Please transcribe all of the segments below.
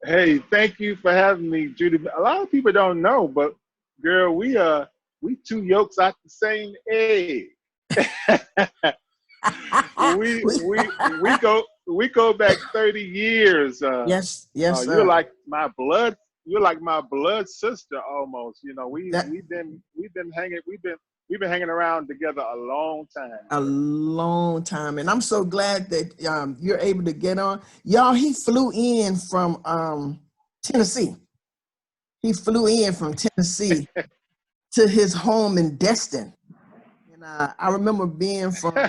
Hey, thank you for having me, Judy. A lot of people don't know, but girl, we two yolks out the same egg. We go back 30 years. Yes, yes, You're sir. like my blood. You're like my blood sister almost. You know, That we've been hanging around together a long time, a girl. long time, and I'm so glad that you're able to get on. Y'all, he flew in from Tennessee. He flew in from Tennessee to his home in Destin. And I remember being from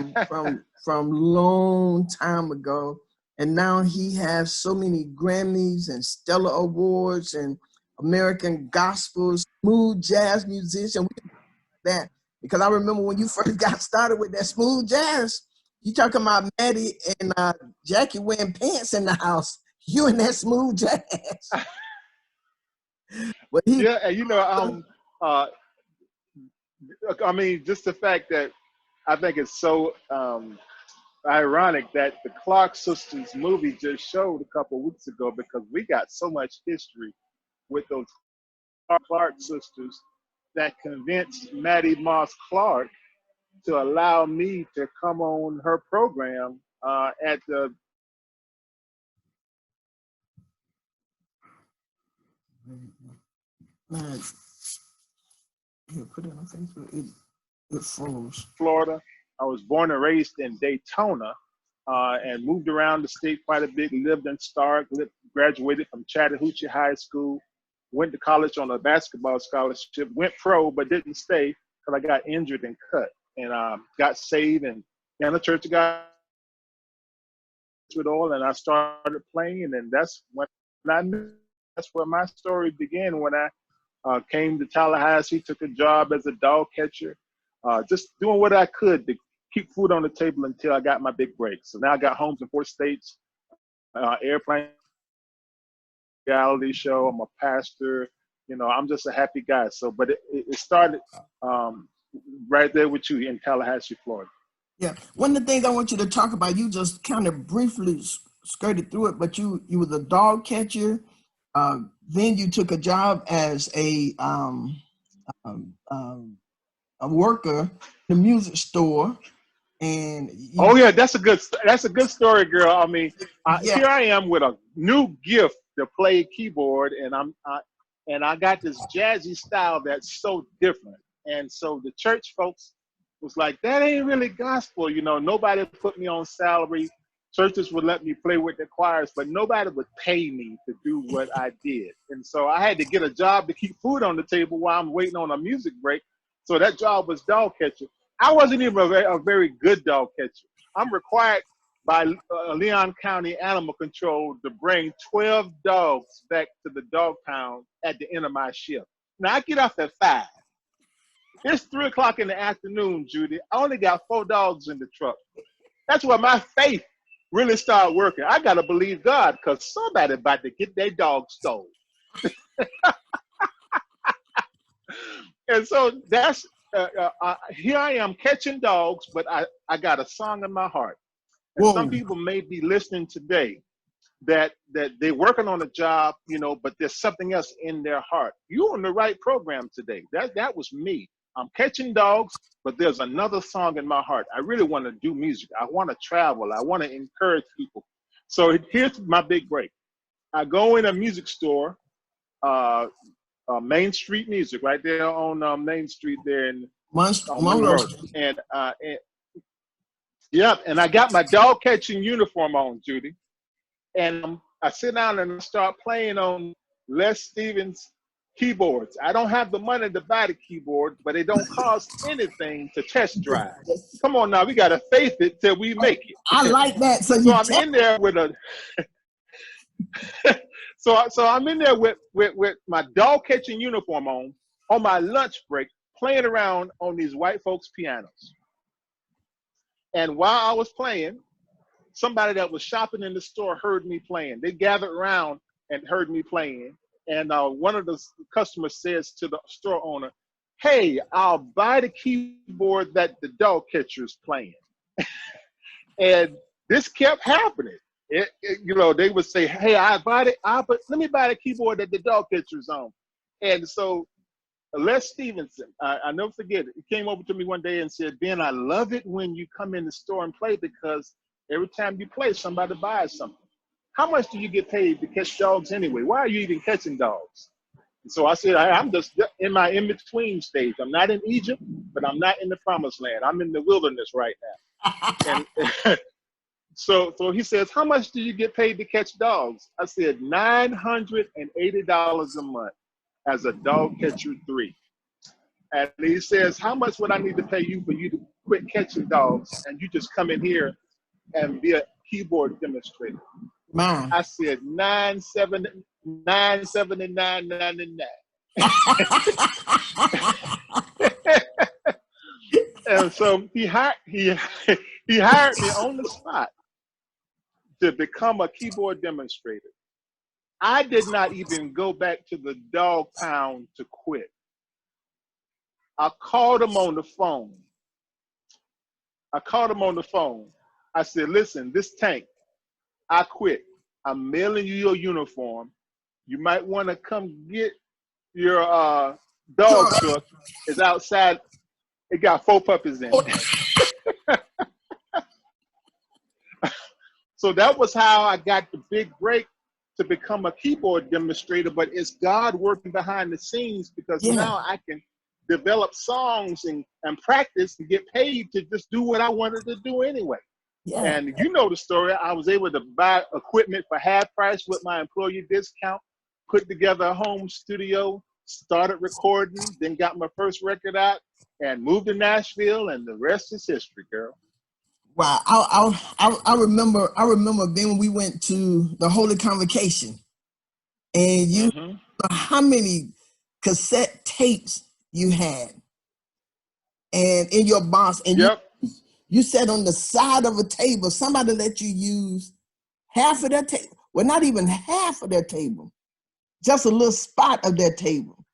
long time ago, and now he has so many Grammys and Stellar Awards and American gospel smooth jazz musician. We can talk about that because I remember when you first got started with that smooth jazz. You talking about Maddie and Jackie wearing pants in the house. You and that smooth jazz. But he, Yeah, and uh, I mean, just the fact that I think it's so ironic that the Clark sisters movie just showed a couple weeks ago because we got so much history with those Clark sisters that convinced Maddie Moss Clark to allow me to come on her program at the. man, here, put it on Facebook. It froze. Florida. I was born and raised in Daytona and moved around the state quite a bit. Lived in Stark, graduated from Chattahoochee High School, went to college on a basketball scholarship, went pro but didn't stay because I got injured and cut, and got saved and in the Church of God with all, and I started playing, and that's when I knew that's where my story began when I came to Tallahassee, took a job as a dog catcher, just doing what I could to keep food on the table until I got my big break. So now I got homes in 4 states, airplane reality show. I'm a pastor. You know, I'm just a happy guy. So, but it started right there with you in Tallahassee, Florida. Yeah, one of the things I want you to talk about, you just kind of briefly skirted through it, but you was a dog catcher. Then you took a job as um, um, a worker in a music store, and you, Oh yeah, that's a good story, girl. I mean, yeah, here I am with a new gift to play keyboard, and I got this jazzy style that's so different. And so the church folks was like, that ain't really gospel, you know. Nobody put me on salary. Churches would let me play with the choirs, but nobody would pay me to do what I did. And so I had to get a job to keep food on the table while I'm waiting on a music break. So that job was dog catcher. I wasn't even a very good dog catcher. I'm required by Leon County Animal Control to bring 12 dogs back to the dog pound at the end of my shift. Now I get off at 5. It's 3 o'clock in the afternoon, Judy. I only got 4 dogs in the truck. That's where my faith really started working. I gotta believe God because somebody about to get their dog stolen. And so that's here I am catching dogs, but I got a song in my heart. And some whoa, people may be listening today that they're working on a job, you know, but there's something else in their heart. You're on the right program today. That was me. I'm catching dogs, but there's another song in my heart. I really want to do music. I want to travel. I want to encourage people. So here's my big break. I go in a music store, uh, Main Street Music, right there on Main Street there on Monroe Monroe. Street. And yep, and I got my dog catching uniform on, Judy. And I sit down and start playing on Les Stevens keyboards. I don't have the money to buy the keyboard, but it don't cost anything to test drive. Come on now, we gotta face it till we make I it. like that. So So you I'm in there with a so I'm in there with my dog catching uniform on my lunch break, playing around on these white folks' pianos. And while I was playing, somebody that was shopping in the store heard me playing. They gathered around and heard me playing. And one of the customers says to the store owner, "Hey, I'll buy the keyboard that the dog catcher is playing." And this kept happening. they would say, "Hey, I bought it. But let me buy the keyboard that the dog catcher's on." And so Les Stevenson, I never forget it. He came over to me one day and said, "Ben, I love it when you come in the store and play because every time you play, somebody buys something. How much do you get paid to catch dogs anyway? Why are you even catching dogs?" And so I said, I'm just in my in-between stage. I'm not in Egypt, but I'm not in the promised land. I'm in the wilderness right now. And so he says, "How much do you get paid to catch dogs?" I said, $980 a month as a dog catcher 3. And he says, "How much would I need to pay you for you to quit catching dogs and you just come in here and be a keyboard demonstrator?" Man. I said, $979.99. And so he hired me on the spot to become a keyboard demonstrator. I did not even go back to the dog pound to quit. I called him on the phone. I said, "Listen, this Tank, I quit. I'm mailing you your uniform. You might want to come get your dog truck. It's outside. It got 4 puppies in it." So that was how I got the big break to become a keyboard demonstrator. But it's God working behind the scenes because now I can develop songs and practice and get paid to just do what I wanted to do anyway. Yeah. And you know the story. I was able to buy equipment for half price with my employee discount, put together a home studio, started recording, then got my first record out and moved to Nashville, and the rest is history, girl. Wow. I remember then when we went to the Holy Convocation and you how many cassette tapes you had and in your box, and you sat on the side of a table. Somebody let you use half of their table. Well, not even half of their table, just a little spot of their table.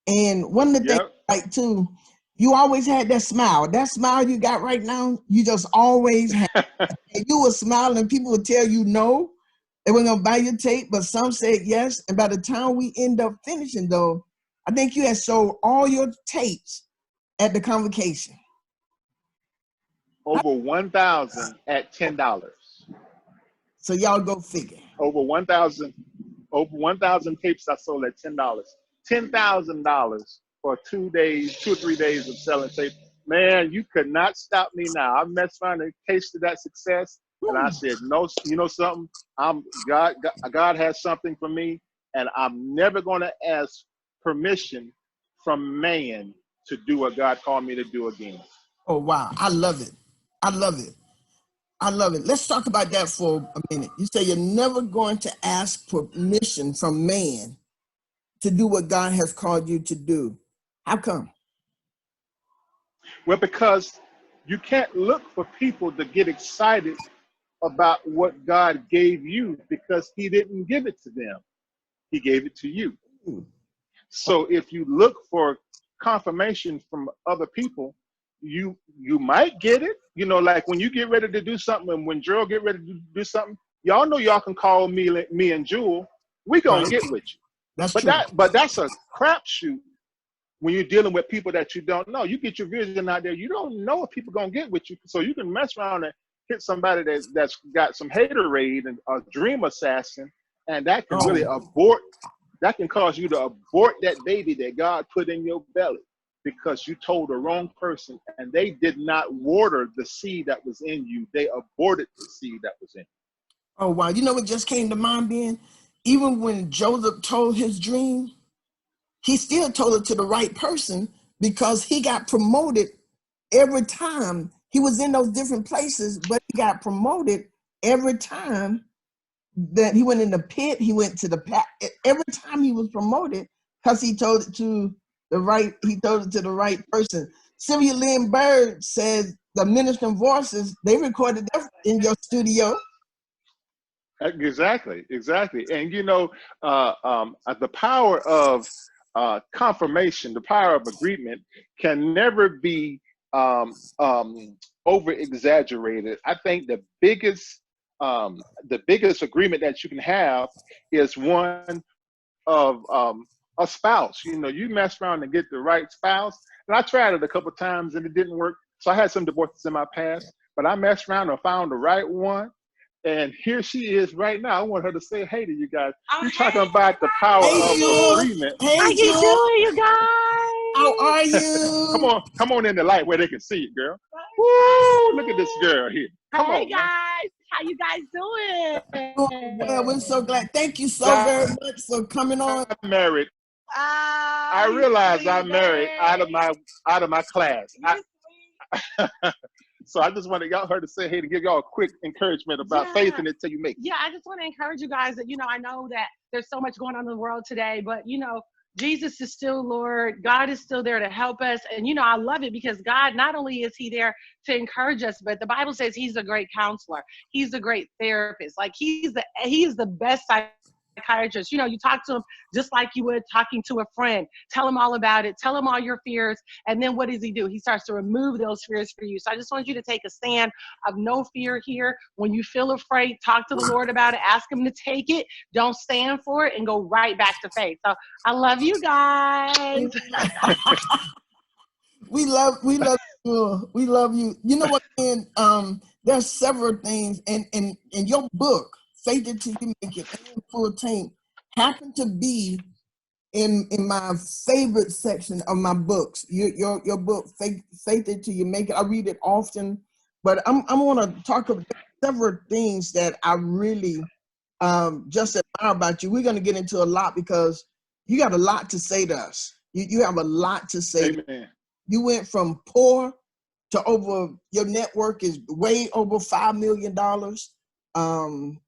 And one of the things like too, you always had that smile. That smile you got right now, you just always had. And you were smiling, and people would tell you no, they weren't gonna buy your tape, but some said yes. And by the time we end up finishing, though, I think you had sold all your tapes at the convocation. Over 1,000 at $10. So y'all go figure. Over 1,000 tapes I sold at $10. $10,000 for 2 or 3 days of selling tapes. Man, you could not stop me now. I messed around and tasted that success, and I said, "No, you know something? God has something for me, and I'm never going to ask permission from man to do what God called me to do again." Oh wow, I love it. Let's talk about that for a minute. You say you're never going to ask permission from man to do what God has called you to do. How come? Well, because you can't look for people to get excited about what God gave you, because he didn't give it to them. He gave it to you. So if you look for confirmation from other people, you might get it. You know, like when you get ready to do something, and when Gerald get ready to do something, y'all know y'all can call me and Jewel. We gonna get with you. That's true. But that's a crapshoot when you're dealing with people that you don't know. You get your vision out there, you don't know if people gonna get with you. So you can mess around and hit somebody that's got some haterade and a dream assassin, and that can really abort. That can cause you to abort that baby that God put in your belly, because you told the wrong person, and they did not water the seed that was in you. They aborted the seed that was in you. Oh, wow. You know what just came to mind, Ben? Even when Joseph told his dream, he still told it to the right person, because he got promoted every time. He was in those different places, but he got promoted every time that he went in the pit. He went to the pack. Every time he was promoted, because he told it to the right person. Sylvia Lynn Bird says the Ministering Voices, they recorded that in your studio. Exactly. And you know, the power of confirmation, the power of agreement can never be over exaggerated. I think the biggest the biggest agreement that you can have is one of a spouse. You know, you mess around and get the right spouse. And I tried it a couple of times and it didn't work. So I had some divorces in my past, but I messed around and found the right one. And here she is right now. I want her to say hey to you guys. You're talking about the power of agreement. Hey, how you doing, you guys? How are you? Come on in the light where they can see it, girl. Woo! Look at this girl here. Come hey on, guys, man. how you guys doing? Well, we're so glad. Thank you so very much for coming on. I'm married. I realized I'm married out of my class. So I just wanted her to say hey to give y'all a quick encouragement about faith in it till you make it. Yeah, I just want to encourage you guys that, you know, I know that there's so much going on in the world today, but, you know, Jesus is still Lord. God is still there to help us. And, you know, I love it because God, not only is he there to encourage us, but the Bible says he's a great counselor. He's a great therapist. Like he is the best psychiatrist. You know, you talk to him just like you would talking to a friend. Tell him all about it. Tell him all your fears. And then what does he do? He starts to remove those fears for you. So I just want you to take a stand of no fear here. When you feel afraid, talk to the Lord about it. Ask him to take it. Don't stand for it and go right back to faith. So I love you guys. We love you. We love you. You know what, man? There's several things in your book, Faith Until You Make It, and Full Tank, happen to be in my favorite section of my books. Your book, Faith Until You Make It. I read it often, but I'm going to talk about several things that I really just admire about you. We're going to get into a lot because you got a lot to say to us. You have a lot to say. Amen. You went from poor to over, your network is way over $5 million.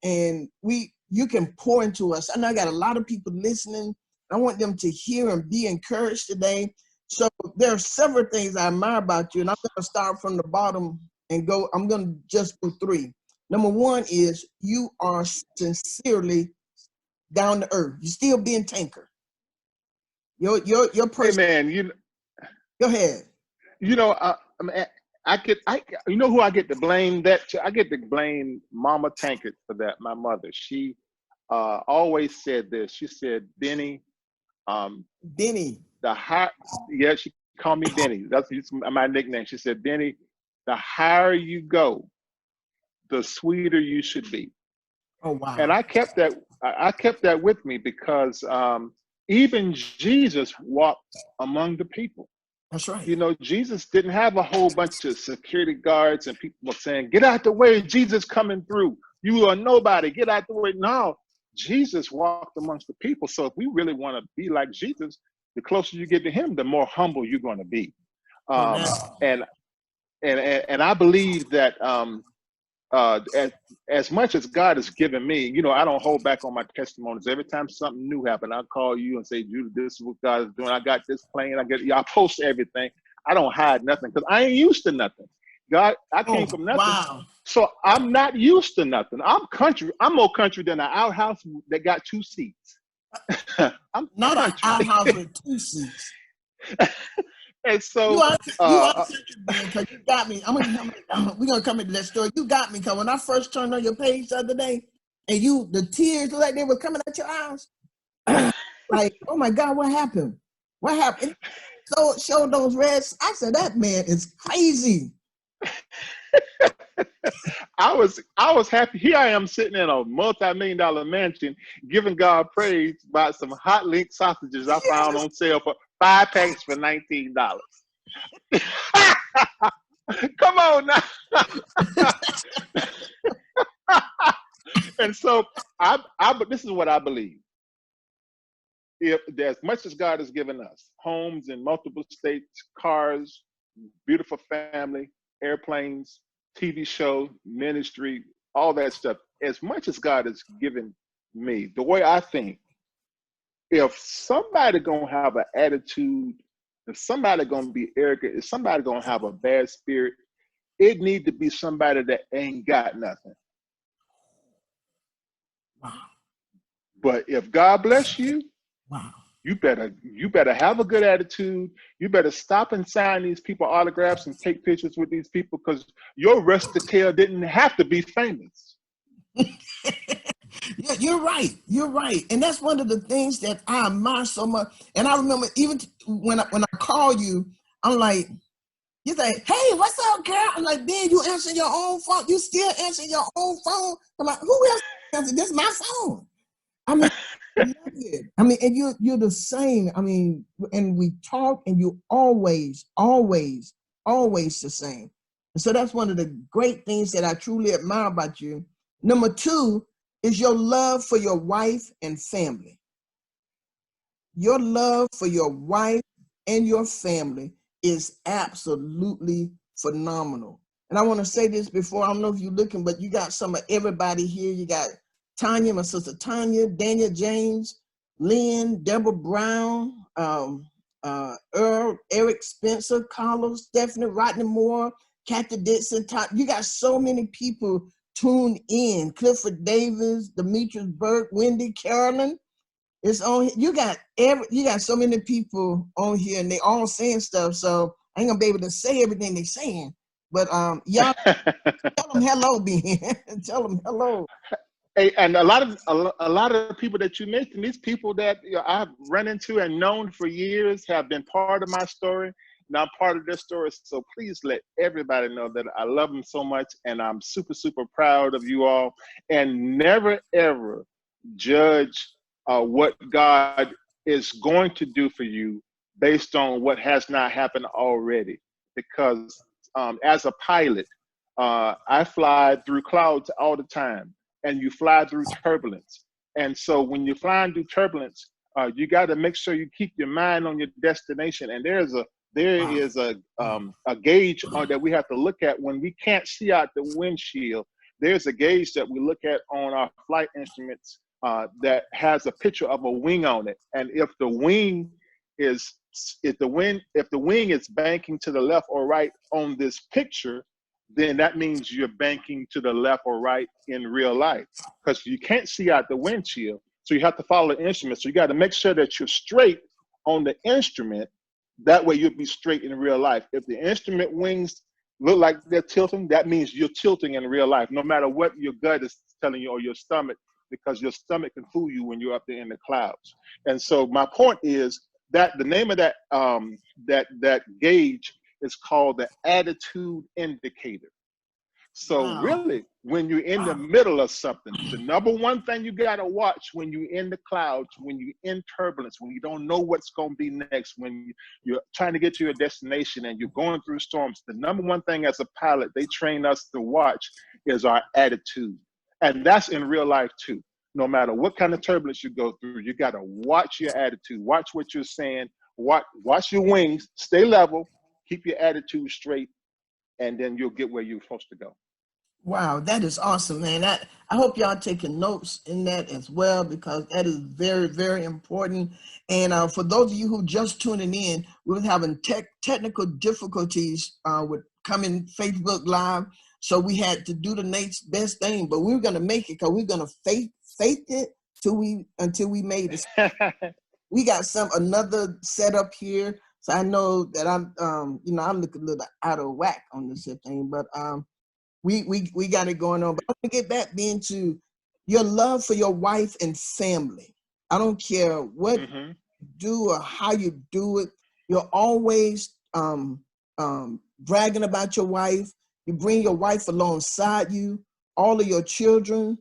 And you can pour into us. I know I got a lot of people listening. I want them to hear and be encouraged today. So there are several things I admire about you, and I'm going to start from the bottom and go. I'm going to just do three. Number one is you are sincerely down to earth. You're still being Tankard. Your person. Hey man, Go ahead. You know, you know who I get to blame that to? I get to blame Mama Tankard for that. My mother. She always said this. She said, Benny. Benny. Yeah, she called me Benny. That's my nickname. She said, Benny, the higher you go, the sweeter you should be. Oh wow. And I kept that with me because even Jesus walked among the people. That's right. You know, Jesus didn't have a whole bunch of security guards and people saying, get out the way, Jesus coming through. You are nobody, get out the way. No, Jesus walked amongst the people. So if we really want to be like Jesus, the closer you get to him, the more humble you're going to be. And I believe that as much as God has given me, you know, I don't hold back on my testimonies. Every time something new happens, I call you and say, Judy, this is what God is doing. I got this plan. I post everything. I don't hide nothing because I ain't used to nothing. God, I came from nothing. Wow. So I'm not used to nothing. I'm country. I'm more country than an outhouse that got 2 seats. I'm not country. An outhouse with 2 seats. And so you are country, because you got me. We're gonna come into that story. You got me because when I first turned on your page the other day, and the tears like they were coming out your eyes, like, oh my God, what happened? What happened? So it showed those reds. I said, that man is crazy. I was happy. Here I am sitting in a multi-million-dollar mansion, giving God praise about some hot link sausages I found on sale for 5 packs for $19. Come on now. And so but this is what I believe. If as much as God has given us, homes in multiple states, cars, beautiful family, airplanes, TV show, ministry, all that stuff, as much as God has given me, the way I think, if somebody gonna have an attitude, if somebody gonna be arrogant, if somebody gonna have a bad spirit, it need to be somebody that ain't got nothing. Wow. But if God bless you, wow, you better have a good attitude. You better stop and sign these people autographs and take pictures with these people because your rustic tail didn't have to be famous. Yeah, you're right. You're right. And that's one of the things that I admire so much. And I remember even when I call you, I'm like, you say, hey, what's up, girl? I'm like, man, you answering your own phone. You still answering your own phone? I'm like, who else answering? This is my phone. I mean, I love it. I mean, and you're the same. I mean, and we talk, and you always the same. And so that's one of the great things that I truly admire about you. Number 2 is your love for your wife and family. Your love for your wife and your family is absolutely phenomenal. And I want to say this before, I don't know if you're looking, but you got some of everybody here. You got Tanya, my sister Tanya, Daniel James, Lynn, Deborah Brown, Earl, Eric Spencer, Carlos, Stephanie, Rodney Moore, Kathy Dixon. You got so many people tuned in. Clifford Davis, Demetrius Burke, Wendy, Carolyn. It's on. You got so many people on here, and they all saying stuff. So I ain't gonna be able to say everything they're saying. But y'all tell them hello, Ben. Tell them hello. Hey, and a lot of people that you mentioned, these people that I've run into and known for years, have been part of my story. Now I'm part of their story. So please let everybody know that I love them so much, and I'm super, super proud of you all. And never ever judge what God is going to do for you based on what has not happened already. Because as a pilot, I fly through clouds all the time, and you fly through turbulence. And so when you're flying through turbulence, you got to make sure you keep your mind on your destination. And there is a gauge that we have to look at when we can't see out the windshield. There's a gauge that we look at on our flight instruments that has a picture of a wing on it. And if the wing is banking to the left or right on this picture, then that means you're banking to the left or right in real life, because you can't see out the windshield. So you have to follow the instrument. So you got to make sure that you're straight on the instrument. That way you'll be straight in real life. If the instrument wings look like they're tilting, that means you're tilting in real life, no matter what your gut is telling you or your stomach, because your stomach can fool you when you're up there in the clouds. And so my point is that the name of that that gauge is called the attitude indicator. So really, when you're in the middle of something, the number one thing you got to watch when you're in the clouds, when you're in turbulence, when you don't know what's going to be next, when you're trying to get to your destination and you're going through storms, the number one thing as a pilot they train us to watch is our attitude. And that's in real life too. No matter what kind of turbulence you go through, you got to watch your attitude, watch what you're saying, watch your wings, stay level, keep your attitude straight, and then you'll get where you're supposed to go. Wow, that is awesome, man. I hope y'all taking notes in that as well, because that is very, very important. And for those of you who just tuning in, we're having technical difficulties with coming Facebook Live. So we had to do the next best thing, but we were going to make it, because we're going to faith it until we made it. We got another setup here. So I know that I'm, I look a little out of whack on this thing, but we got it going on. But I want to get back then to your love for your wife and family. I don't care what you do or how you do it. You're always bragging about your wife. You bring your wife alongside you, all of your children.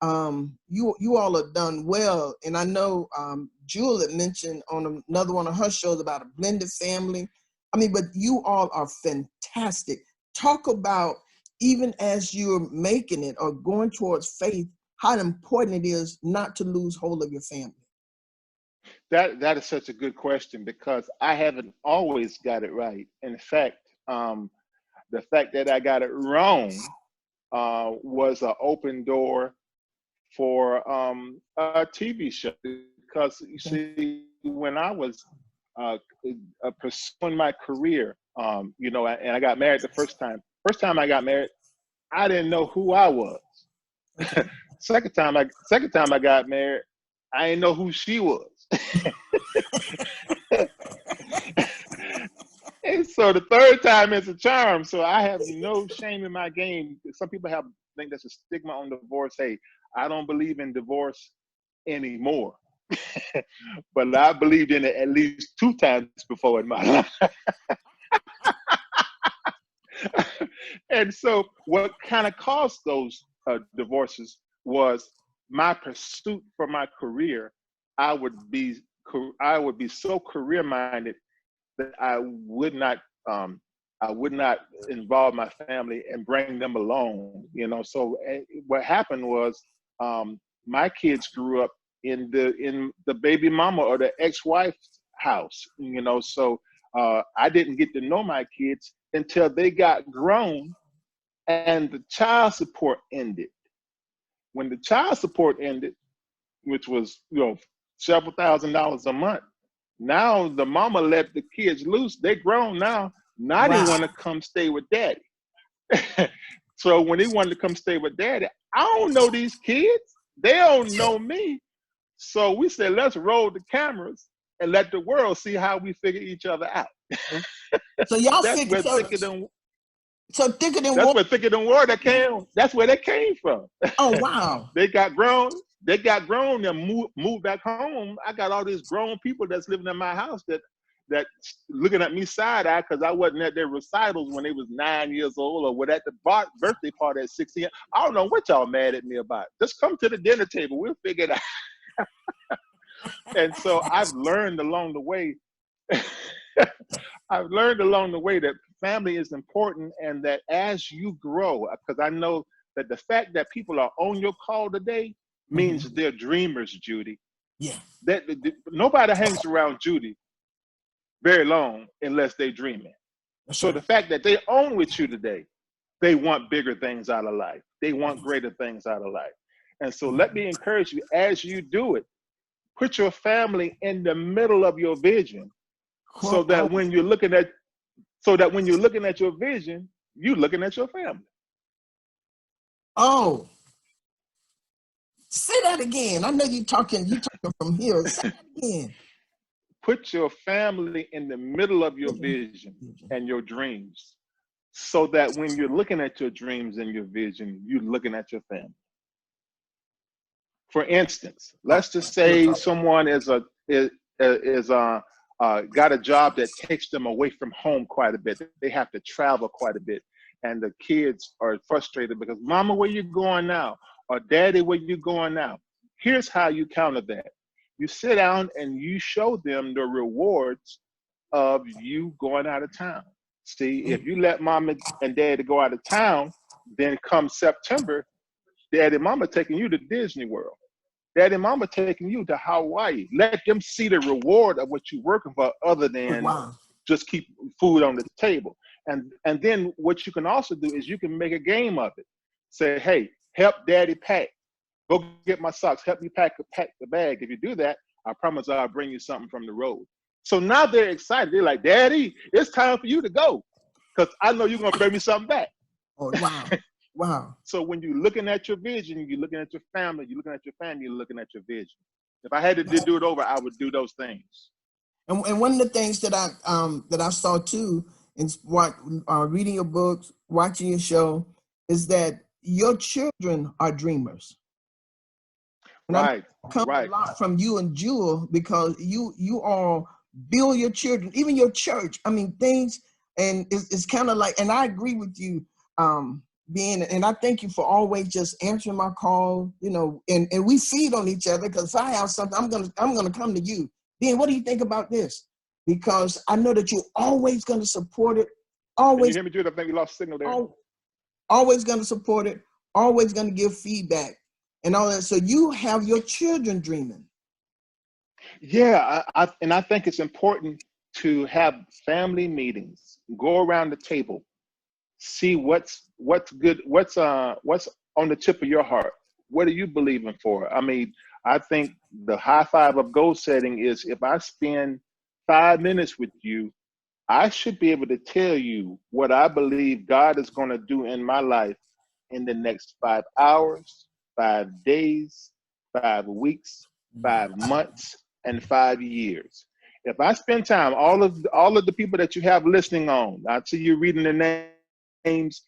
You all have done well. And I know Jewel had mentioned on another one of her shows about a blended family. I mean, but you all are fantastic. Talk about, even as you're making it or going towards faith, how important it is not to lose hold of your family. That is such a good question, because I haven't always got it right. In fact, the fact that I got it wrong was an open door for a TV show. Because you see, when I was pursuing my career, and I got married the first time I got married, I didn't know who I was. Second time I got married, I didn't know who she was. And so the third time is a charm. So I have no shame in my game. Some people have think there's a stigma on divorce. Hey, I don't believe in divorce anymore. But I believed in it at least 2 times before in my life. And so what kind of caused those divorces was my pursuit for my career. I would be so career minded that I would not involve my family and bring them along, you know. So what happened was, my kids grew up in the baby mama or the ex-wife's house, you know. So I didn't get to know my kids until they got grown and the child support ended. When the child support ended, which was, you know, several $1,000s a month, now the mama let the kids loose. They grown now. Now they want to come stay with daddy. So when they wanted to come stay with daddy, I don't know these kids. They don't know me. So we said, let's roll the cameras and let the world see how we figure each other out. So y'all That's figure where Thicker Than Water. where Thicker Than Water came. That's where they came from. Oh wow. They got grown and moved back home. I got all these grown people that's living in my house that looking at me side eye because I wasn't at their recitals when they was 9 years old, or were at the birthday party at 16. I don't know what y'all mad at me about. Just come to the dinner table. We'll figure it out. And so I've learned along the way. I've learned along the way that family is important, and that as you grow, because I know that the fact that people are on your call today means they're dreamers, Judy. Yeah. Nobody hangs around Judy very long unless they're dreaming. So the fact that they own with you today, they want bigger things out of life. They want greater things out of life. And so let me encourage you, as you do it, put your family in the middle of your vision, so that when you're looking at your vision, you're looking at your family. Oh, say that again. I know you're talking from here. Say that again. Put your family in the middle of your vision and your dreams, so that when you're looking at your dreams and your vision, you're looking at your family. For instance, let's just say someone got a job that takes them away from home quite a bit. They have to travel quite a bit, and the kids are frustrated because, Mama, where you going now? Or Daddy, where you going now? Here's how you counter that. You sit down and you show them the rewards of you going out of town. See, if you let Mama and Daddy go out of town, then come September, Daddy and Mama taking you to Disney World. Daddy and Mama taking you to Hawaii. Let them see the reward of what you're working for, other than just keep food on the table. And then what you can also do is you can make a game of it. Say, hey, help Daddy pack. Go get my socks. Help me pack the bag. If you do that, I promise I'll bring you something from the road. So now they're excited. They're like, Daddy, it's time for you to go, because I know you're going to bring me something back. Oh, wow. Wow. So when you're looking at your vision, you're looking at your family, you're looking at your family, you're looking at your vision. If I had to do it over, I would do those things. And one of the things that I saw too, in reading your books, watching your show, is that your children are dreamers. And right. A lot from you and Jewel, because you all build your children, even your church. I mean, things, and it's kind of like, and I agree with you. And I thank you for always just answering my call, you know, and we feed on each other, because if I have something, I'm gonna come to you. Ben, what do you think about this? Because I know that you're always gonna support it. Always. Can you hear me, Jude? I think we lost signal there. Always gonna support it. Always gonna give feedback and all that. So you have your children dreaming. Yeah, I think it's important to have family meetings. Go around the table. See what's good, what's on the tip of your heart. What are you believing for? I mean, I think the high five of goal setting is, if I spend 5 minutes with you, I should be able to tell you what I believe God is going to do in my life in the next 5 hours, 5 days, 5 weeks, 5 months, and 5 years. If I spend time, all of the people that you have listening on, I see you reading the names.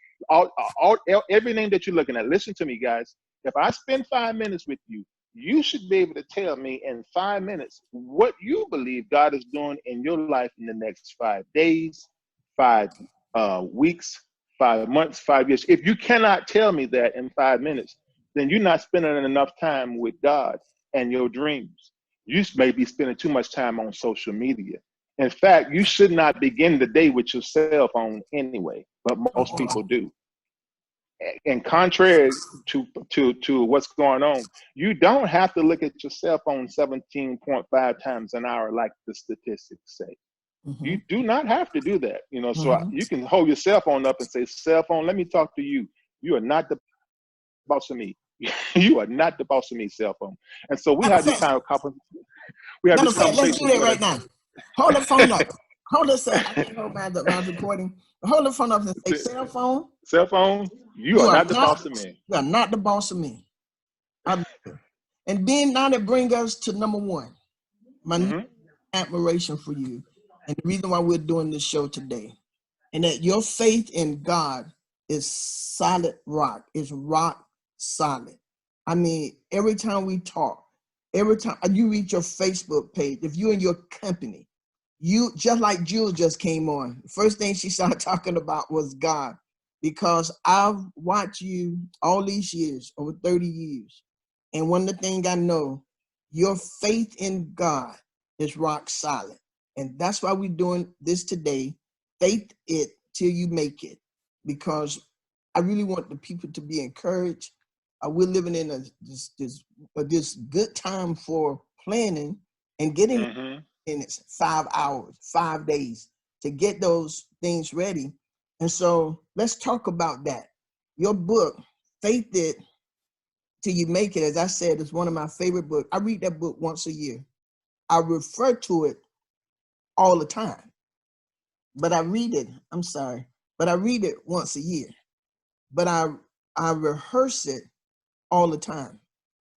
Every name that you're looking at, listen to me, guys. If I spend 5 minutes with you, you should be able to tell me in 5 minutes what you believe God is doing in your life in the next 5 days, 5 weeks, 5 months, 5 years. If you cannot tell me that in 5 minutes, then you're not spending enough time with God and your dreams. You may be spending too much time on social media. In fact, you should not begin the day with your cell phone anyway, but most people do. And contrary to what's going on, you don't have to look at your cell phone 17.5 times an hour like the statistics say. You do not have to do that. So you can hold your cell phone up and say, cell phone, let me talk to you. You are not the boss of me. You are not the boss of me, cell phone. And so we have this kind of conversation. Let's do that right now. Hold the phone up. Hold it. I can't hold my recording. Hold the phone up and say, cell phone. Cell phone, you are not the boss of me. You are not the boss of me. And then now that brings us to number one, my admiration for you, and the reason why we're doing this show today, and that your faith in God is solid rock. It's rock solid. I mean, every time we talk, every time you read your Facebook page, if you're in your company, you just like Jules just came on. The first thing she started talking about was God, because I've watched you all these years, over 30 years. And one of the things I know, your faith in God is rock solid. And that's why we're doing this today. Faith it till you make it, because I really want the people to be encouraged. We're living in this good time for planning and getting in 5 hours, 5 days to get those things ready. And so let's talk about that. Your book, Faith It Till You Make It, as I said, is one of my favorite books. I read that book once a year. I refer to it all the time, but I read it once a year, but I rehearse it all the time.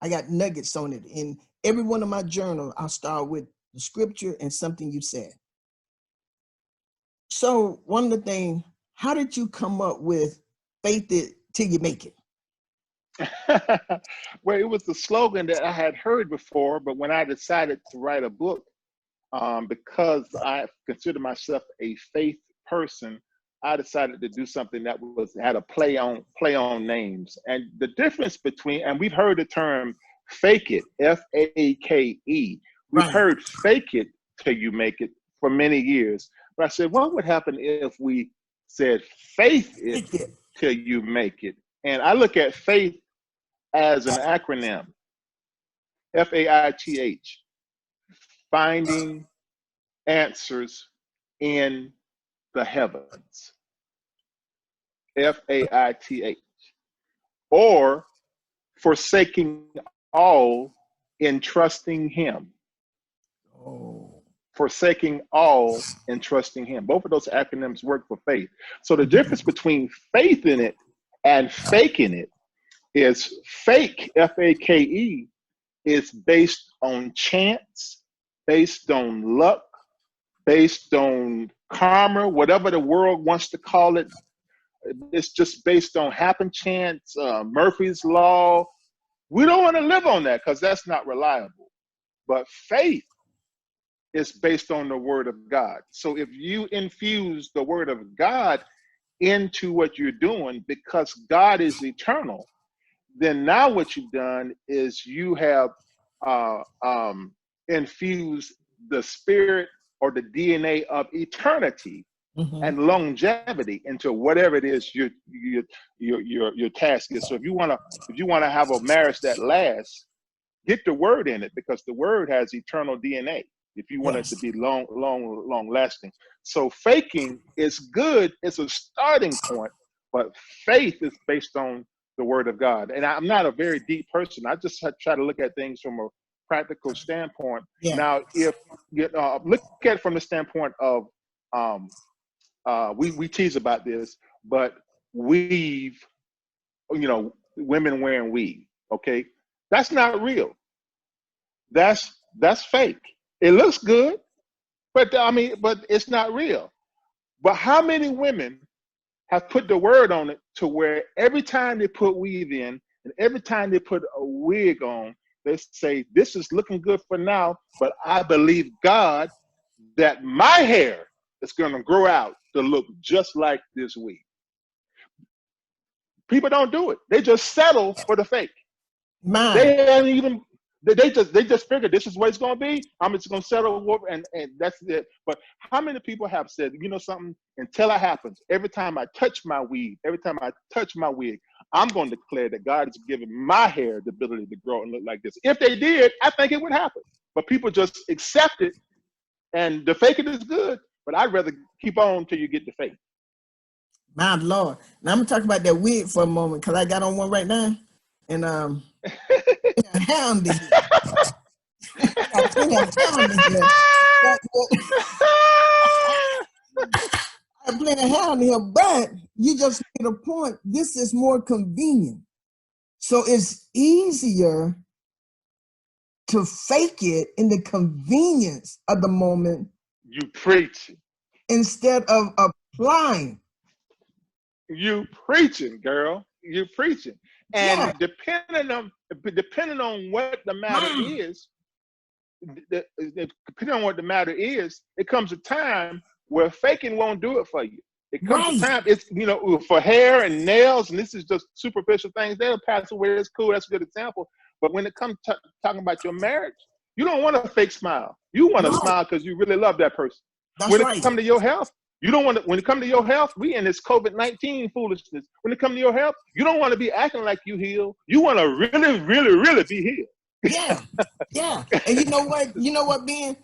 I got nuggets on it. In every one of my journals, I'll start with the scripture and something you said. So one of the things, how did you come up with Faith It Till You Make It? Well, it was the slogan that I had heard before, but when I decided to write a book, because I consider myself a faith person, I decided to do something that had a play on names. And the difference between, and we've heard the term fake it, F-A-K-E. We've heard fake it till you make it for many years. But I said, what would happen if we said faith it till you make it? And I look at faith as an acronym, F-A-I-T-H, finding answers in the heavens, F-A-I-T-H, or forsaking all in trusting him. Forsaking all and trusting him. Both of those acronyms work for faith. So the difference between faith in it and faking it is fake, F-A-K-E, is based on chance, based on luck, based on karma, whatever the world wants to call it. It's just based on happen chance, Murphy's Law. We don't want to live on that because that's not reliable. But faith is based on the word of God. So if you infuse the word of God into what you're doing, because God is eternal, then now what you've done is you have infused the spirit or the DNA of eternity and longevity into whatever it is your task is. So if you want to have a marriage that lasts, get the word in it, because the word has eternal DNA. If you want it to be long lasting. So faking is good. It's a starting point, but faith is based on the word of God. And I'm not a very deep person. I just try to look at things from a practical standpoint. Now, if you look at it from the standpoint of, we tease about this, but weave, women wearing weave, okay? That's not real. That's fake. It looks good, but it's not real. But how many women have put the word on it to where every time they put weave in and every time they put a wig on, they say, this is looking good for now, but I believe God that my hair is going to grow out to look just like this wig. People don't do it. They just settle for the fake. They haven't even, they just figured this is what it's going to be. I'm just going to settle over and that's it. But how many people have said, you know something, until it happens, every time I touch my weave, every time I touch my wig, I'm going to declare that God has given my hair the ability to grow and look like this. If they did, I think it would happen. But people just accept it, and the fake it is good, but I'd rather keep on until you get the fake. My Lord. Now I'm gonna talk about that wig for a moment because I got on one right now, and hound here. I'm playing a hound here, but you just made a point. This is more convenient, so it's easier to fake it in the convenience of the moment. You preaching instead of applying. You preaching, girl. You preaching, and depending on what the matter is, depending on what the matter is, it comes a time where faking won't do it for you. It comes a time, it's, you know, for hair and nails, and this is just superficial things, they'll pass away. It's cool. That's a good example. But when it comes to talking about your marriage, you don't want a fake smile. You want to smile because you really love that person. When it comes to your health, you don't want to, when it comes to your health, we in this COVID-19 foolishness. When it comes to your health, you don't want to be acting like you healed. You want to really, really, really be healed. Yeah. And you know what, being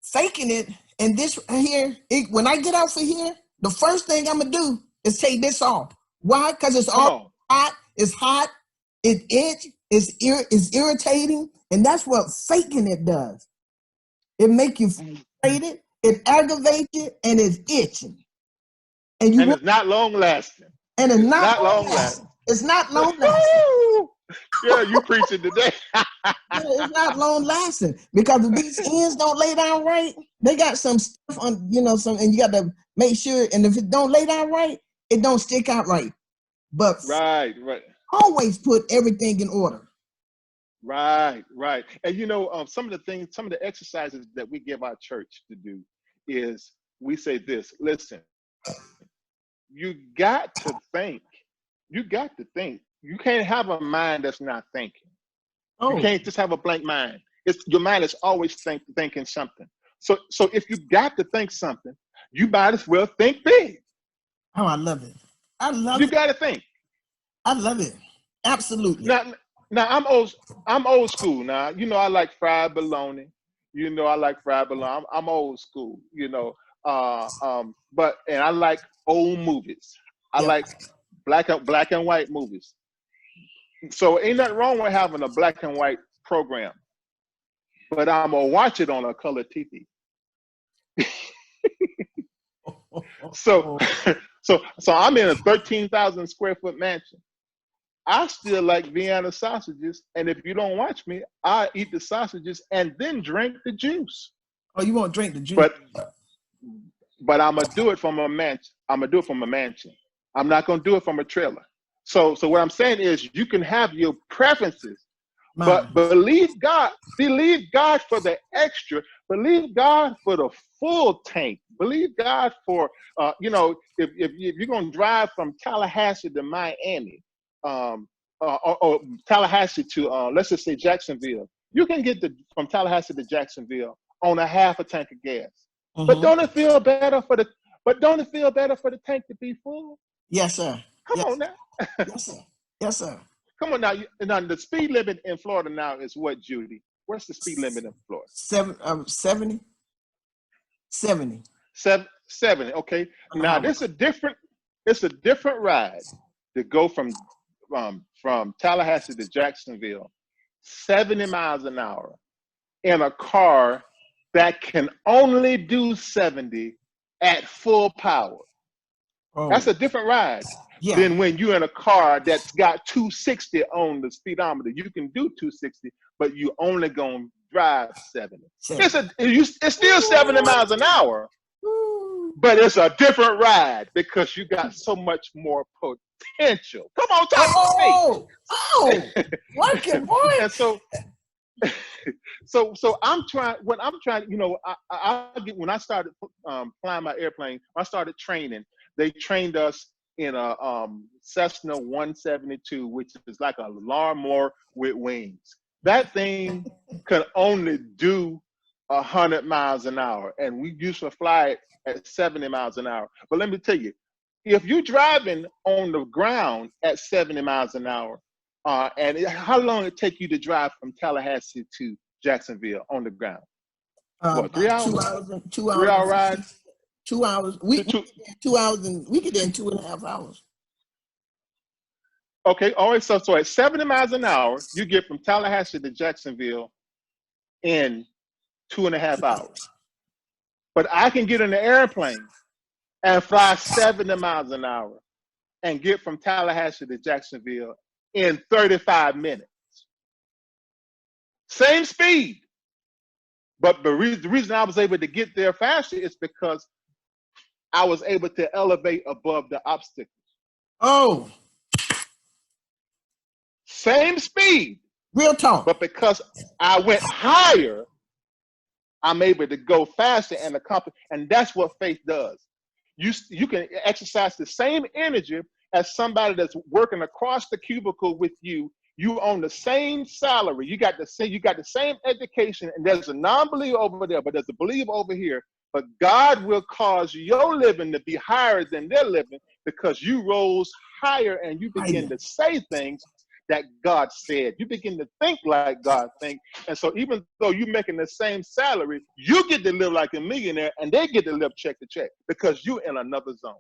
faking it, and this here, when I get out for here, the first thing I'm going to do is take this off. Why? Because it's all hot, it's hot, it itch, it's irritating, and that's what faking it does. It make you frustrated, it aggravates you, and it's itching. And it's not long lasting. And it's not long lasting. It's not long lasting. Yeah, you preaching today. It's not long lasting because if these ends don't lay down right, they got some stuff on, and you got to make sure. And if it don't lay down right, it don't stick out right. But right. Always put everything in order. Right. And some of the exercises that we give our church to do is we say this: listen, you got to think. You got to think. You can't have a mind that's not thinking. You can't just have a blank mind. Your mind is always thinking something. So if you got to think something, you might as well think big. Oh, I love it. You got to think. I love it. Absolutely. Now I'm old school. Now, I like fried bologna. I like fried bologna. I'm old school, but I like old movies. I like black and white movies. So ain't nothing wrong with having a black and white program, but I'm gonna watch it on a color TV. So I'm in a 13,000 square foot mansion. I still like Vienna sausages, and if you don't watch me, I eat the sausages and then drink the juice. Oh, you won't drink the juice? But I'm gonna do it from a mansion. I'm not gonna do it from a trailer. So what I'm saying is, you can have your preferences, but believe God for the extra. Believe God for the full tank. Believe God for if you're gonna drive from Tallahassee to Miami, or Tallahassee to let's just say Jacksonville, you can get from Tallahassee to Jacksonville on a half a tank of gas. Mm-hmm. But don't it feel better for the tank to be full? Yes, sir. Come on now. Yes, sir. Come on now. The speed limit in Florida now is what, Judy? What's the speed limit in Florida? 70. 70. Okay. Now it's a different ride to go from Tallahassee to Jacksonville, 70 miles an hour in a car that can only do 70 at full power. That's a different ride than when you're in a car that's got 260 on the speedometer. You can do 260, but you only gonna drive 70. It's still 70 miles an hour, but it's a different ride because you got so much more potential. Come on, talk to me. Working boy. And so I'm trying. When I'm trying, you know, I get when I started flying my airplane, I started training. They trained us in a Cessna 172, which is like a lawnmower with wings. That thing could only do 100 miles an hour, and we used to fly it at 70 miles an hour. But let me tell you, if you're driving on the ground at 70 miles an hour, and how long it take you to drive from Tallahassee to Jacksonville on the ground? What, 3 hours? 2 hours. 2 hours. 3 hour ride? 2 hours. We 2 hours, and we get there in 2.5 hours. Okay, all right. So at 70 miles an hour, you get from Tallahassee to Jacksonville in 2.5 hours. But I can get in the airplane and fly 70 miles an hour and get from Tallahassee to Jacksonville in 35 minutes. Same speed. But the reason I was able to get there faster is because I was able to elevate above the obstacles. Oh. Same speed. Real talk. But because I went higher, I'm able to go faster and accomplish. And that's what faith does. You can exercise the same energy as somebody that's working across the cubicle with you. You own the same salary. You got the same education, and there's a non-believer over there, but there's a believer over here. But God will cause your living to be higher than their living because you rose higher and you begin to say things that God said. You begin to think like God thinks. And so even though you're making the same salary, you get to live like a millionaire and they get to live check to check because you're in another zone.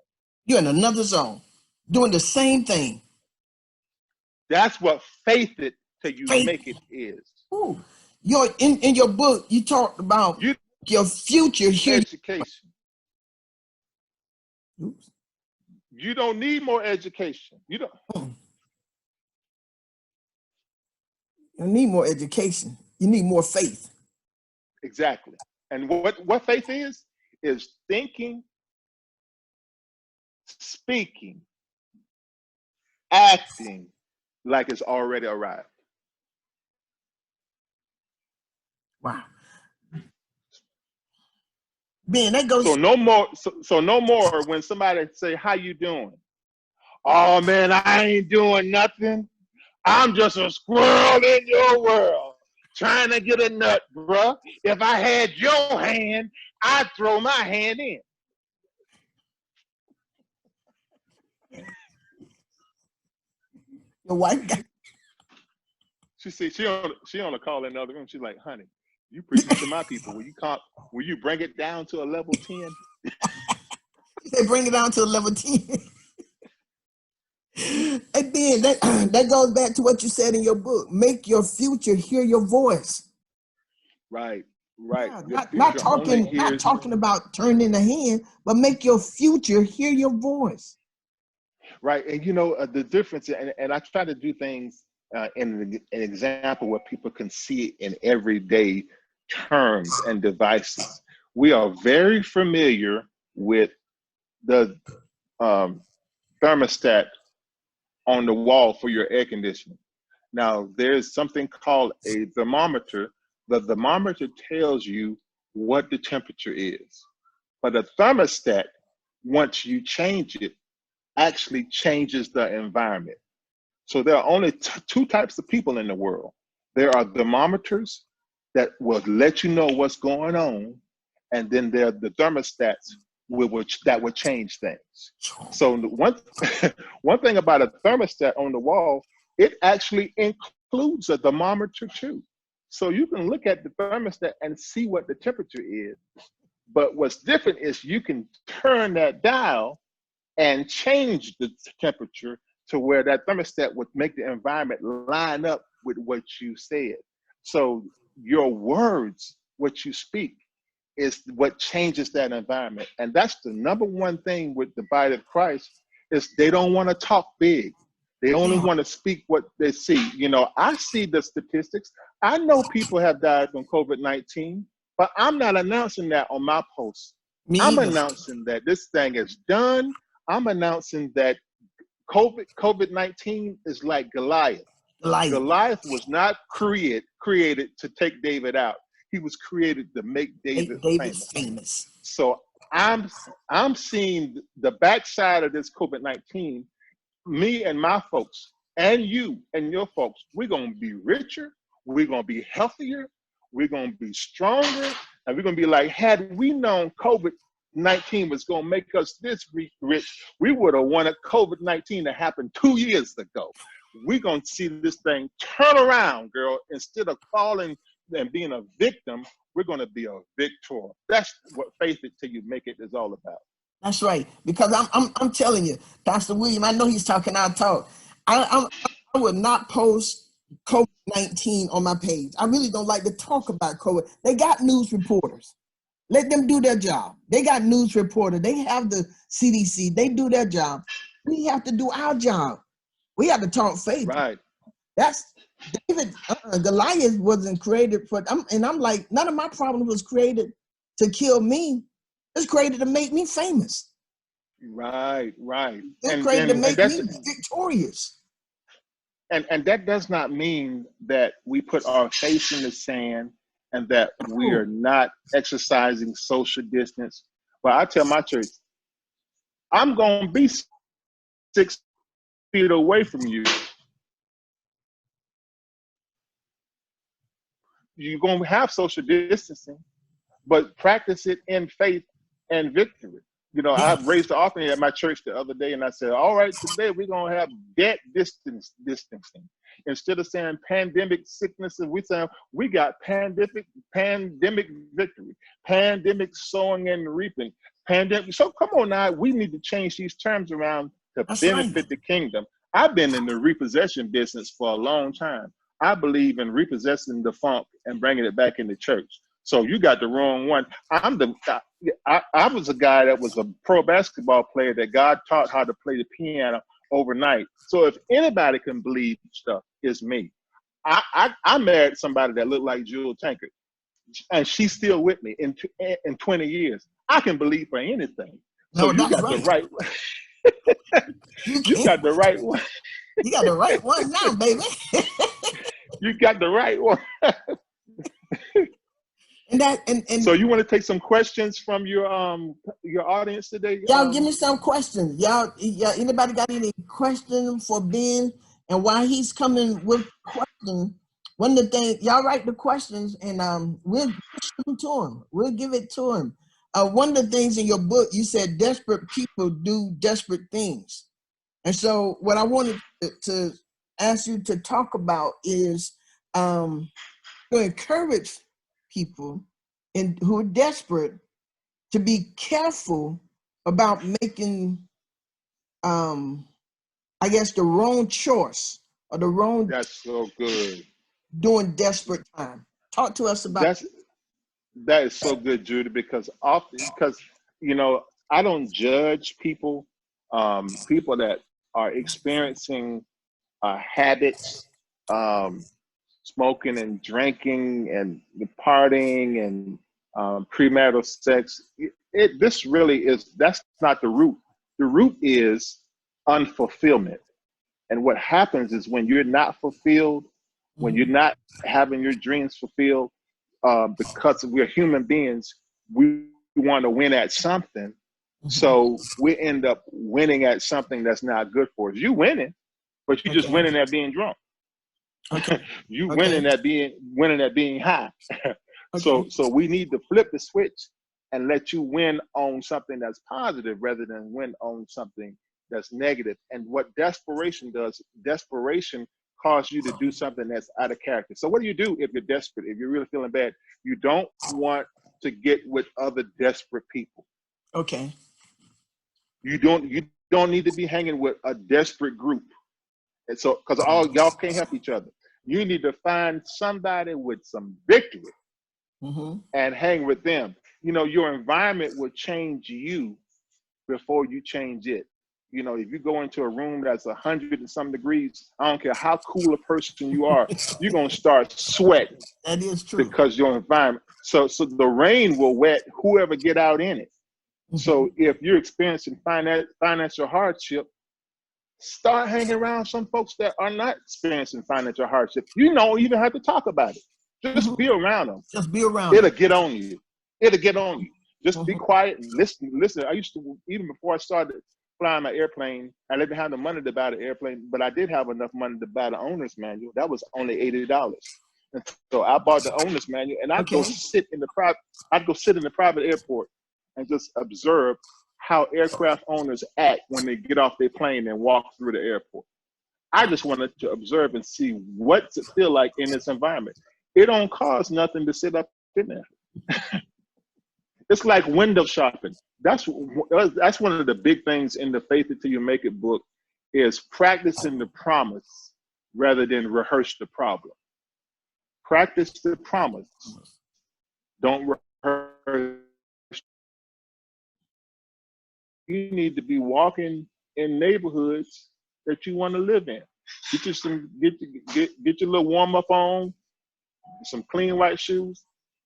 You're in another zone, doing the same thing. That's what faith it till you make it is. Ooh. In your book, you talked about your future here. Education. Oops. You don't need more education. You don't. You need more education. You need more faith. Exactly. And what faith is thinking, speaking, acting like it's already arrived. Wow. Man, that goes. So no more when somebody say, how you doing? Oh man, I ain't doing nothing. I'm just a squirrel in your world trying to get a nut, bruh. If I had your hand, I'd throw my hand in. Your wife got. She said she on a call in the other room. She's like, honey, you preaching to my people. Will you bring it down to a level 10? They bring it down to a level 10. And then that goes back to what you said in your book. Make your future hear your voice. Right. Yeah, not talking about turning the hand, but make your future hear your voice. Right. And you know, the difference, and I try to do things in an example where people can see it in everyday terms and devices. We are very familiar with the thermostat on the wall for your air conditioning. Now, there's something called a thermometer. The thermometer tells you what the temperature is. But a thermostat, once you change it, actually changes the environment. So there are only two types of people in the world. There are thermometers that will let you know what's going on, and then there are the thermostats that would change things. So one thing about a thermostat on the wall, it actually includes a thermometer too. So you can look at the thermostat and see what the temperature is. But what's different is you can turn that dial and change the temperature to where that thermostat would make the environment line up with what you said. So your words, what you speak, is what changes that environment. And that's the number one thing with the body of Christ, is they don't want to talk big. They only want to speak what they see. You know, I see the statistics. I know people have died from COVID-19, but I'm not announcing that on my post. I'm announcing that this thing is done. I'm announcing that COVID-19 is like Goliath. Goliath was not created to take David out. He was created to make David famous. So I'm seeing the backside of this COVID-19. Me and my folks, and you and your folks, we're gonna be richer. We're gonna be healthier. We're gonna be stronger, and we're gonna be like, had we known COVID-19 was gonna make us this rich, we would have wanted COVID-19 to happen 2 years ago. We're gonna see this thing turn around, girl. Instead of falling and being a victim, we're gonna be a victor. That's what Faith It Till You Make It is all about. That's right. Because I'm telling you, Pastor William, I know he's talking our talk. I would not post COVID-19 on my page. I really don't like to talk about COVID. They got news reporters. Let them do their job. They got news reporters. They have the CDC. They do their job. We have to do our job. We have to talk faith. Right. That's David. Goliath wasn't created for. I'm like, none of my problems was created to kill me. It's created to make me famous. Right. It's created to make me victorious. And that does not mean that we put our face in the sand and that we are not exercising social distance. But I tell my church, I'm going to be 6 feet away from you. You're going to have social distancing, but practice it in faith and victory. You know, I raised the offering at my church the other day, and I said, all right, today we're going to have debt distancing. Instead of saying pandemic sicknesses, we say we got pandemic victory, pandemic sowing and reaping, pandemic. So come on now, we need to change these terms around to benefit the kingdom. I've been in the repossession business for a long time. I believe in repossessing the funk and bringing it back into church. So you got the wrong one. I was a guy that was a pro basketball player that God taught how to play the piano overnight. So if anybody can believe stuff, it's me. I married somebody that looked like Judy Tankard, and she's still with me in 20 years. I can believe for anything. So you got the right one. You got the right one. You got the right one now, baby. You got the right one. And so you want to take some questions from your audience today? Y'all give me some questions. Y'all anybody got any questions for Ben? And while he's coming with questions, one of the things, y'all write the questions and we'll give them to him. We'll give it to him. One of the things in your book, you said desperate people do desperate things. And so what I wanted to ask you to talk about is to encourage people who are desperate to be careful about making, I guess, the wrong choice or the wrong. That's so good. During desperate time. Talk to us about that is so good, Judy, because you know, I don't judge people that are experiencing habits, smoking and drinking and partying and premarital sex. This really is, that's not the root. The root is unfulfillment. And what happens is when you're not fulfilled, when you're not having your dreams fulfilled, because we're human beings, we want to win at something. So we end up winning at something that's not good for us. You winning, but you're just winning at being drunk. You winning at being high. So we need to flip the switch and let you win on something that's positive rather than win on something that's negative. And what desperation does, desperation causes you to do something that's out of character. So what do you do if you're desperate, if you're really feeling bad? You don't want to get with other desperate people. Okay. You don't need to be hanging with a desperate group. And so, because all y'all can't help each other. You need to find somebody with some victory and hang with them. You know, your environment will change you before you change it. You know, if you go into a room that's 100 and some degrees, I don't care how cool a person you are, you're going to start sweating. That is true. Because your environment. So the rain will wet whoever get out in it. So if you're experiencing financial hardship, Start hanging around some folks that are not experiencing financial hardship. You don't even have to talk about it. Just be around them. Just be around It'll them. get on you. It'll get on you. Just be Mhm. quiet and listen. Listen. I used to, even before I started flying my airplane, I didn't have the money to buy the airplane, but I did have enough money to buy the owner's manual. That was only $80. And so I bought the owner's manual, and I'd go sit in the private airport and just observe how aircraft owners act when they get off their plane and walk through the airport. I just wanted to observe and see what's it feel like in this environment. It don't cost nothing to sit up in there. It's like window shopping. That's one of the big things in the Faith It Till You Make It book, is practicing the promise rather than rehearse the problem. Practice the promise. Don't rehearse. You need to be walking in neighborhoods that you want to live in. Get your little warm up on, some clean white shoes,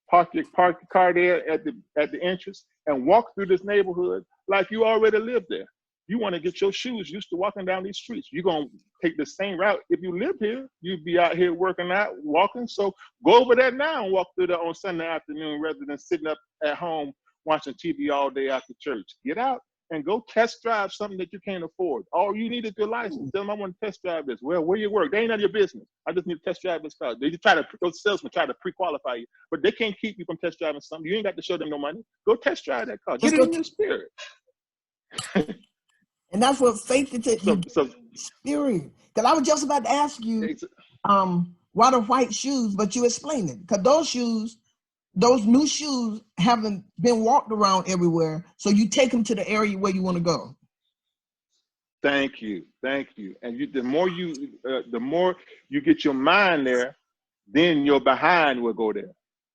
park your car there at the entrance, and walk through this neighborhood like you already live there. You want to get your shoes used to walking down these streets. You're gonna take the same route. If you live here, you'd be out here working out, walking. So go over there now and walk through there on Sunday afternoon rather than sitting up at home watching TV all day after church. Get out and go test drive something that you can't afford. All you need is your license. Tell them I want to test drive this. Well, where you work? They ain't none of your business. I just need to test drive this car. Those salesmen try to pre-qualify you, but they can't keep you from test driving something. You ain't got to show them no money. Go test drive that car. Get it in your spirit. And that's what Faith It Till You Spirit. Because I was just about to ask you, why the white shoes, but you explained it. Because those new shoes haven't been walked around everywhere. So you take them to the area where you want to go. Thank you. And the more you get your mind there, then your behind will go there.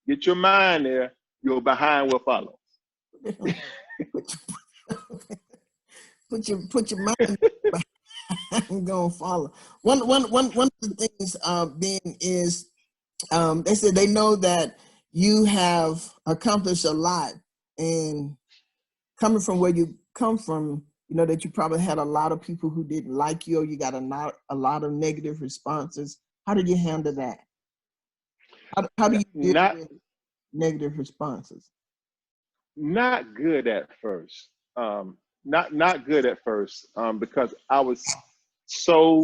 Get your mind there, your behind will follow. Put your mind behind, gonna follow. One of the things, Ben, is they said they know that you have accomplished a lot, and coming from where you come from, you know that you probably had a lot of people who didn't like you, or you got a lot of negative responses. How did you handle that? How do you deal with negative responses? Not good at first. Not good at first, because I was so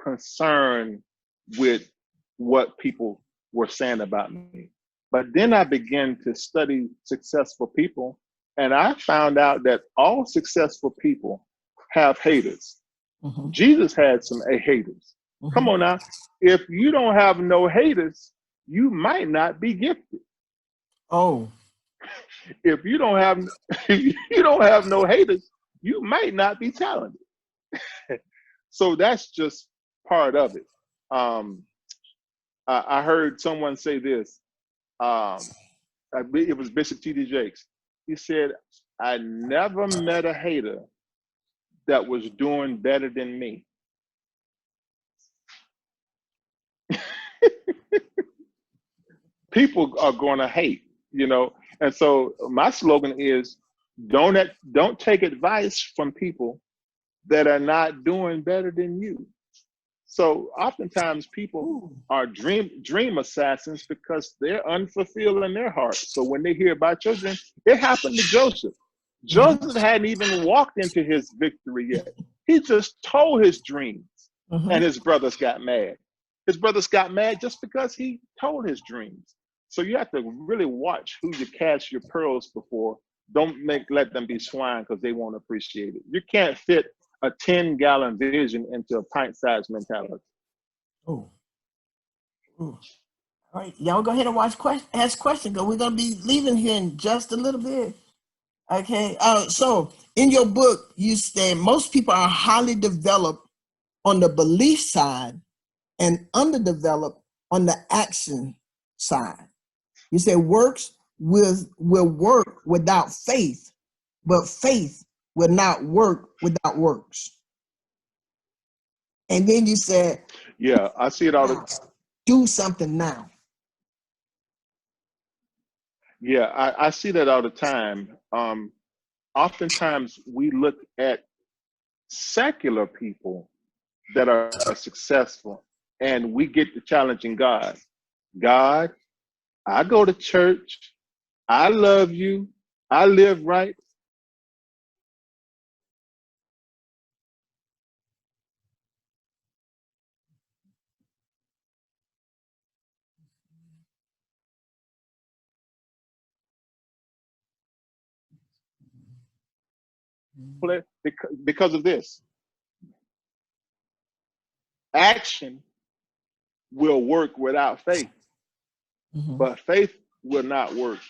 concerned with what people were saying about me. But then I began to study successful people, and I found out that all successful people have haters. Mm-hmm. Jesus had some haters. Mm-hmm. Come on now. If you don't have no haters, you might not be gifted. Oh. If you don't have no haters, you might not be talented. So that's just part of it. I heard someone say this. It was Bishop T.D. Jakes. He said, "I never met a hater that was doing better than me." People are going to hate, you know. And so my slogan is, don't take advice from people that are not doing better than you. So oftentimes people are dream assassins because they're unfulfilled in their heart. So when they hear about your dream, it happened to Joseph. Joseph hadn't even walked into his victory yet. He just told his dreams, and his brothers got mad. His brothers got mad just because he told his dreams. So you have to really watch who you cast your pearls before. Don't let them be swine because they won't appreciate it. You can't fit a 10-gallon vision into a pint-sized mentality. Oh. All right, y'all go ahead and ask questions, because we're going to be leaving here in just a little bit. Okay, so in your book, you said most people are highly developed on the belief side and underdeveloped on the action side. You said works will work without faith, but faith will not work without works. And then you said, yeah, I see it all the time. Do something now. Yeah, I see that all the time. oftentimes we look at secular people that are successful, and we get to challenging God. God, I go to church, I love you, I live right. Because of this, action will work without faith, but faith will not work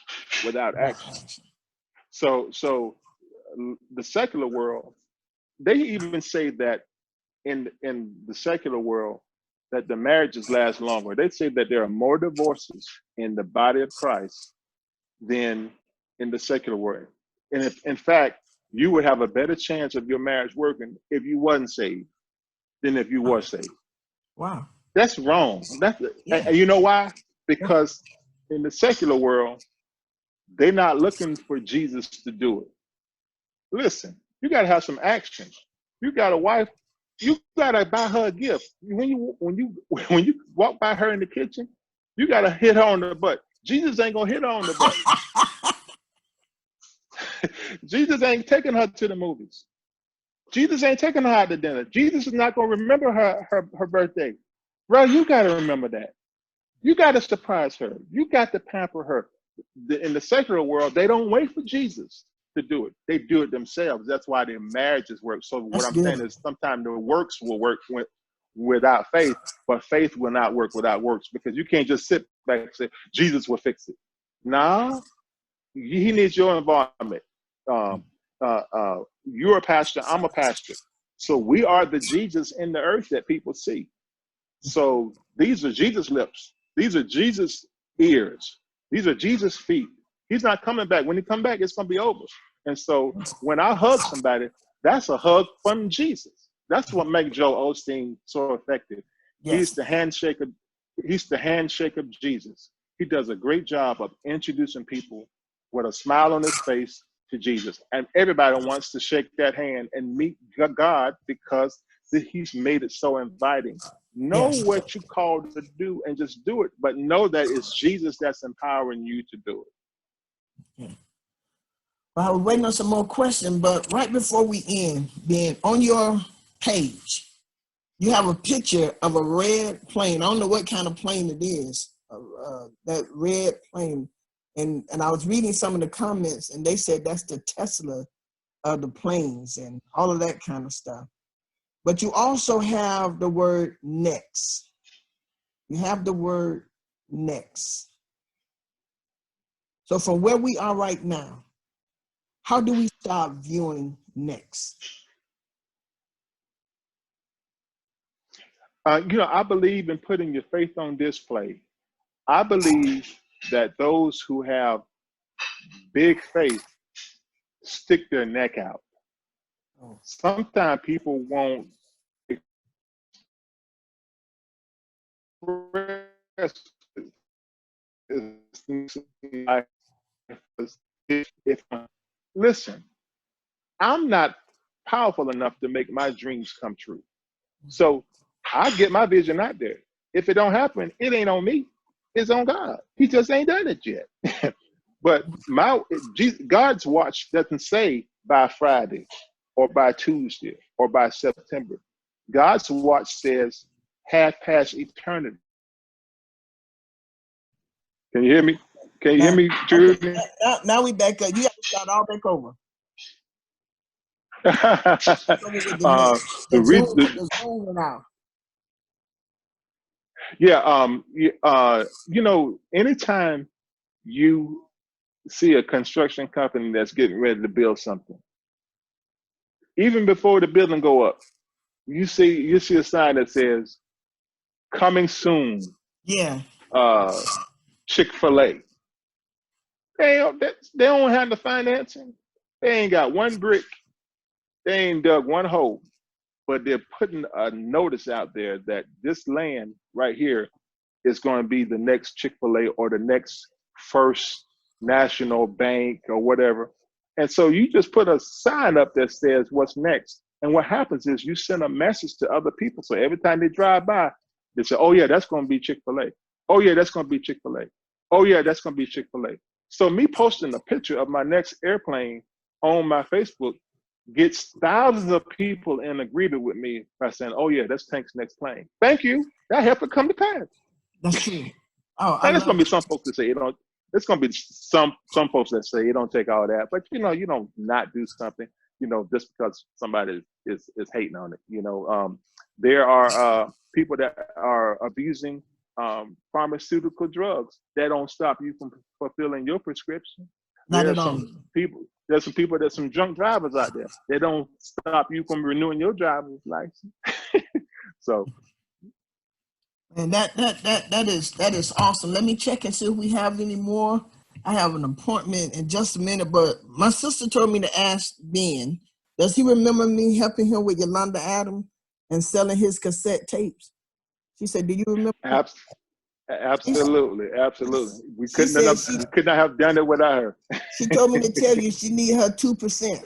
without action. So the secular world, they even say that in the secular world that the marriages last longer. They say that there are more divorces in the body of Christ than in the secular world. And if, in fact, you would have a better chance of your marriage working if you wasn't saved than if you were saved. Wow. That's wrong. And you know why? Because in the secular world, they're not looking for Jesus to do it. Listen, you got to have some action. You got a wife, you got to buy her a gift. When you walk by her in the kitchen, you got to hit her on the butt. Jesus ain't going to hit her on the butt. Jesus ain't taking her to the movies. Jesus ain't taking her out to dinner. Jesus is not going to remember her birthday. Bro, you got to remember that. You got to surprise her. You got to pamper her. In the secular world, they don't wait for Jesus to do it. They do it themselves. That's why their marriages work. So what I'm saying is sometimes the works will work without faith, but faith will not work without works, because you can't just sit back and say, Jesus will fix it. Nah, he needs your involvement. You're a pastor, I'm a pastor. So we are the Jesus in the earth that people see. So these are Jesus' lips. These are Jesus' ears. These are Jesus' feet. He's not coming back. When he come back, it's going to be over. And so when I hug somebody, that's a hug from Jesus. That's what makes Joel Osteen so effective. Yes. He's the handshake of Jesus. He does a great job of introducing people with a smile on his face to Jesus. And everybody wants to shake that hand and meet God because he's made it so inviting. Know what you're called to do and just do it, but know that it's Jesus that's empowering you to do it. Well, I was waiting on some more questions, but right before we end, Ben, on your page, you have a picture of a red plane. I don't know what kind of plane it is, that red plane. And I was reading some of the comments, and they said that's the Tesla of the planes and all of that kind of stuff. But you also have the word next. You have the word next. So from where we are right now, how do we start viewing next? I believe in putting your faith on display. I believe that those who have big faith stick their neck out. Sometimes people won't express listen, I'm not powerful enough to make my dreams come true. So I get my vision out there. If it don't happen, it ain't on me. It's on God. He just ain't done it yet. But God's watch doesn't say by Friday or by Tuesday or by September. God's watch says half past eternity. Can you hear me? Can you hear me, Judy? Now we back up. You have to start all back over. The Zoom went out. Anytime you see a construction company that's getting ready to build something, even before the building go up, you see a sign that says "Coming soon." Yeah. Chick-fil-A. They don't have the financing. They ain't got one brick. They ain't dug one hole. But they're putting a notice out there that this land right here is going to be the next Chick-fil-A or the next First National Bank or whatever. And so you just put a sign up that says what's next. And what happens is you send a message to other people. So every time they drive by, they say, oh yeah, that's going to be Chick-fil-A. Oh yeah, that's going to be Chick-fil-A. Oh yeah, that's going to be Chick-fil-A. So me posting a picture of my next airplane on my Facebook gets thousands of people in agreement with me by saying, oh yeah, that's Tank's next plane. Thank you. That helped it come to pass. That's true. Oh, Now, there's going to be some folks that say, you know, there's going to be some folks that say it don't take all that. But, you know, you don't not do something, you know, just because somebody is hating on it. You know, there are people that are abusing pharmaceutical drugs. That don't stop you from fulfilling your prescription. Not There's at all. there's some drunk drivers out there. They don't stop you from renewing your driver's license. So. And that is awesome. Let me check and see if we have any more. I have an appointment in just a minute, but my sister told me to ask Ben, does he remember me helping him with Yolanda Adams and selling his cassette tapes? She said, do you remember? Absolutely. We could not have done it without her. She told me to tell you she need her 2%.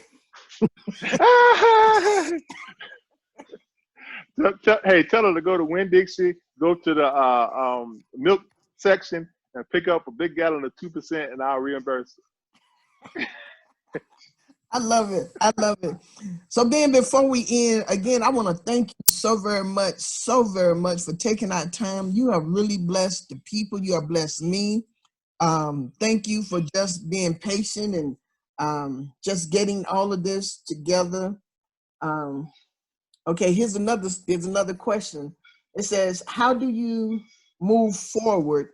Hey, tell her to go to Winn-Dixie, go to the milk section and pick up a big gallon of 2%, and I'll reimburse it. I love it. So Ben, before we end, again, I want to thank you so very much for taking our time. You have really blessed the people. You have blessed me. Thank you for just being patient and just getting all of this together. Okay, here's another question. It says, how do you move forward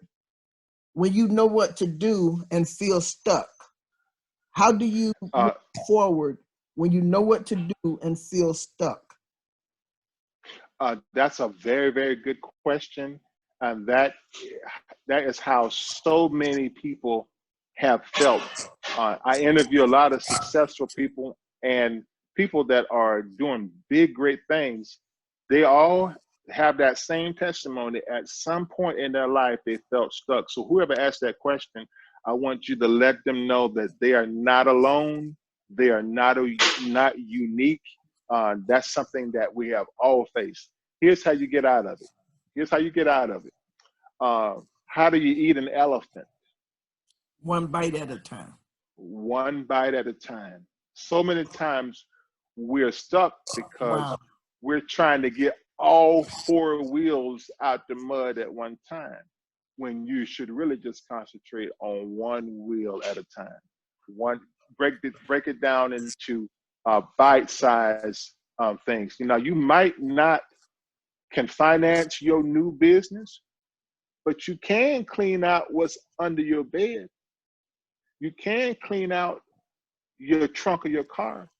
when you know what to do and feel stuck? How do you move forward when you know what to do and feel stuck? That's a very, very good question. And that is how so many people have felt. I interview a lot of successful people and people that are doing big, great things. They all have that same testimony. At some point in their life, they felt stuck. So whoever asked that question, I want you to let them know that they are not alone. They are not unique. That's something that we have all faced. Here's how you get out of it. How do you eat an elephant? One bite at a time. One bite at a time. So many times we're stuck because we're trying to get all four wheels out the mud at one time, when you should really just concentrate on one wheel at a time. Break it down into bite-sized things. You know, you might not can finance your new business, but you can clean out what's under your bed. You can clean out your trunk of your car.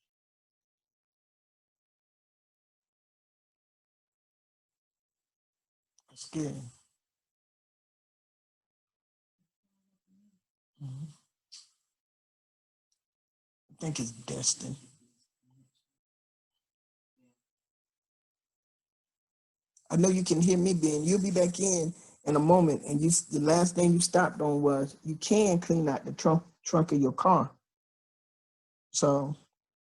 That's good. I think it's destined. I know you can hear me, Ben. You'll be back in a moment. And the last thing you stopped on was you can clean out the trunk of your car. So